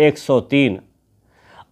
103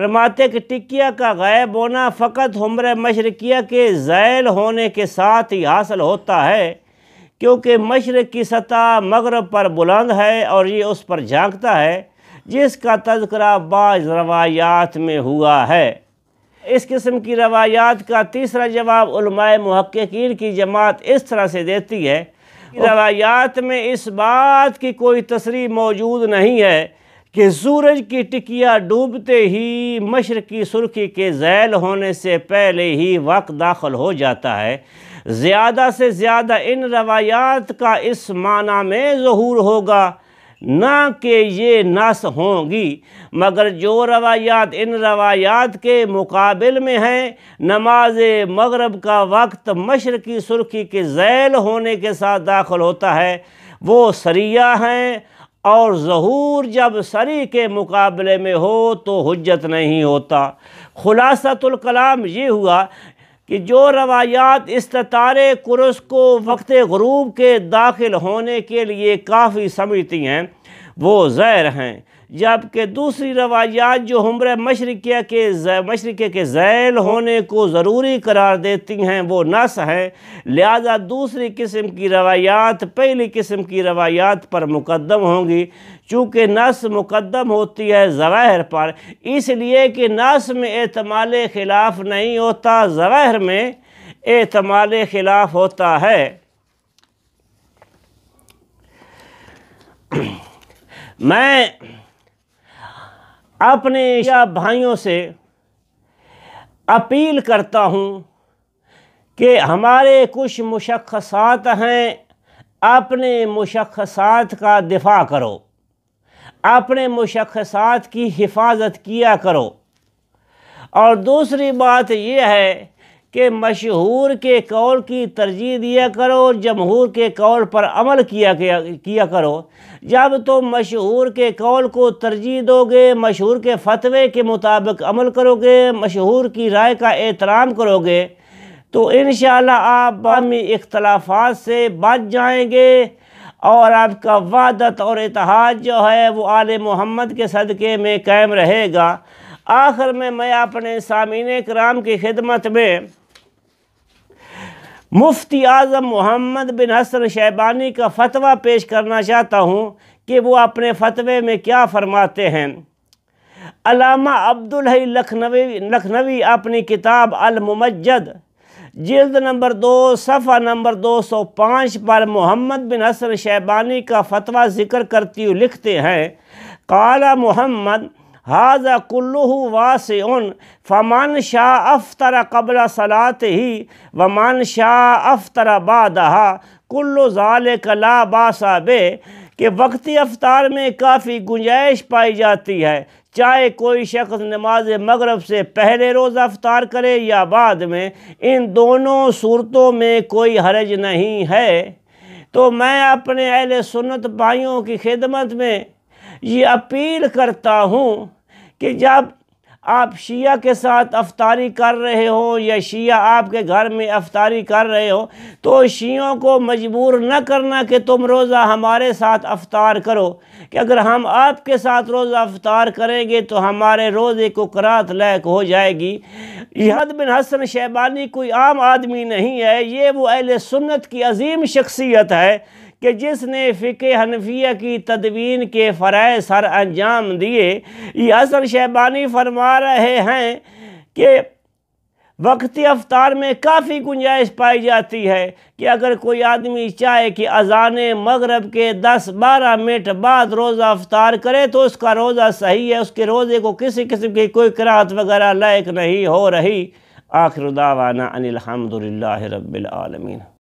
فرماتے کہ ٹکیہ کا غائب ہونا فقط حمرہ مشرقیہ کے ذیل ہونے کے ساتھ ہی حاصل ہوتا ہے، کیونکہ مشرق کی سطح مغرب پر بلند ہے اور یہ اس پر جھانکتا ہے، جس کا تذکرہ بعض روایات میں ہوا ہے۔ اس قسم کی روایات کا تیسرا جواب علماء محققین کی جماعت اس طرح سے دیتی ہے، روایات میں اس بات کی کوئی تصریح موجود نہیں ہے کہ سورج کی ٹکیہ ڈوبتے ہی مشرقی سرخی کے ذیل ہونے سے پہلے ہی وقت داخل ہو جاتا ہے۔ زیادہ سے زیادہ ان روایات کا اس معنی میں ظہور ہوگا، نہ کہ یہ نص ہوں گی، مگر جو روایات ان روایات کے مقابل میں ہیں، نماز مغرب کا وقت مشرقی سرخی کے ذیل ہونے کے ساتھ داخل ہوتا ہے، وہ صریح ہیں، اور ظہور جب صریح کے مقابلے میں ہو تو حجت نہیں ہوتا۔ خلاصۃ الکلام یہ ہوا کہ جو روایات استطارِ کرس کو وقت غروب کے داخل ہونے کے لیے کافی سمجھتی ہیں وہ زیر ہیں، جبکہ دوسری روایات جو حمرہ مشرقیہ کے ذیل ہونے کو ضروری قرار دیتی ہیں وہ نص ہیں، لہذا دوسری قسم کی روایات پہلی قسم کی روایات پر مقدم ہوں گی، چونکہ نص مقدم ہوتی ہے ظواہر پر، اس لیے کہ نص میں احتمال خلاف نہیں ہوتا، ظواہر میں احتمال خلاف ہوتا ہے۔ میں اپنے شیعہ بھائیوں سے اپیل کرتا ہوں کہ ہمارے کچھ مشخصات ہیں، اپنے مشخصات کا دفاع کرو، اپنے مشخصات کی حفاظت کیا کرو، اور دوسری بات یہ ہے کہ مشہور کے قول کی ترجیح دیا کرو، جمہور کے قول پر عمل کیا کرو۔ جب تم مشہور کے قول کو ترجیح دو گے، مشہور کے فتوے کے مطابق عمل کرو گے، مشہور کی رائے کا احترام کرو گے، تو انشاءاللہ آپ باہمی اختلافات سے بچ جائیں گے، اور آپ کا وحدت اور اتحاد جو ہے وہ آل محمد کے صدقے میں قائم رہے گا۔ آخر میں اپنے سامعین کرام کی خدمت میں مفتی اعظم محمد بن حسن شیبانی کا فتویٰ پیش کرنا چاہتا ہوں کہ وہ اپنے فتوے میں کیا فرماتے ہیں۔ علامہ عبدالحی لکھنوی اپنی کتاب الممجد جلد نمبر 2 صفحہ نمبر 205 پر محمد بن حسن شیبانی کا فتویٰ ذکر کرتی ہوئے لکھتے ہیں، قال محمد ھذا کلہ واسع فمن شاء افطر قبل صلاتہ ومن شاء افطر بعدہا کل ذالک لا باس بہ، کہ وقتی افطار میں کافی گنجائش پائی جاتی ہے، چاہے کوئی شخص نماز مغرب سے پہلے روزہ افطار کرے یا بعد میں، ان دونوں صورتوں میں کوئی حرج نہیں ہے۔ تو میں اپنے اہل سنت بھائیوں کی خدمت میں یہ اپیل کرتا ہوں کہ جب آپ شیعہ کے ساتھ افطاری کر رہے ہو یا شیعہ آپ کے گھر میں افطاری کر رہے ہو تو شیعوں کو مجبور نہ کرنا کہ تم روزہ ہمارے ساتھ افطار کرو، کہ اگر ہم آپ کے ساتھ روزہ افطار کریں گے تو ہمارے روزے کو قرات لائق ہو جائے گی۔ محمد بن حسن شیبانی کوئی عام آدمی نہیں ہے، یہ وہ اہل سنت کی عظیم شخصیت ہے کہ جس نے فقہ حنفیہ کی تدوین کے فرائض سر انجام دیے۔ یہ حسن شیبانی فرما رہے ہیں کہ وقتی افطار میں کافی گنجائش پائی جاتی ہے کہ اگر کوئی آدمی چاہے کہ اذان مغرب کے 10-12 منٹ بعد روزہ افطار کرے تو اس کا روزہ صحیح ہے، اس کے روزے کو کسی قسم کی کوئی قرات وغیرہ لائق نہیں ہو رہی۔ آخر دعوانا ان الحمدللہ رب العالمین۔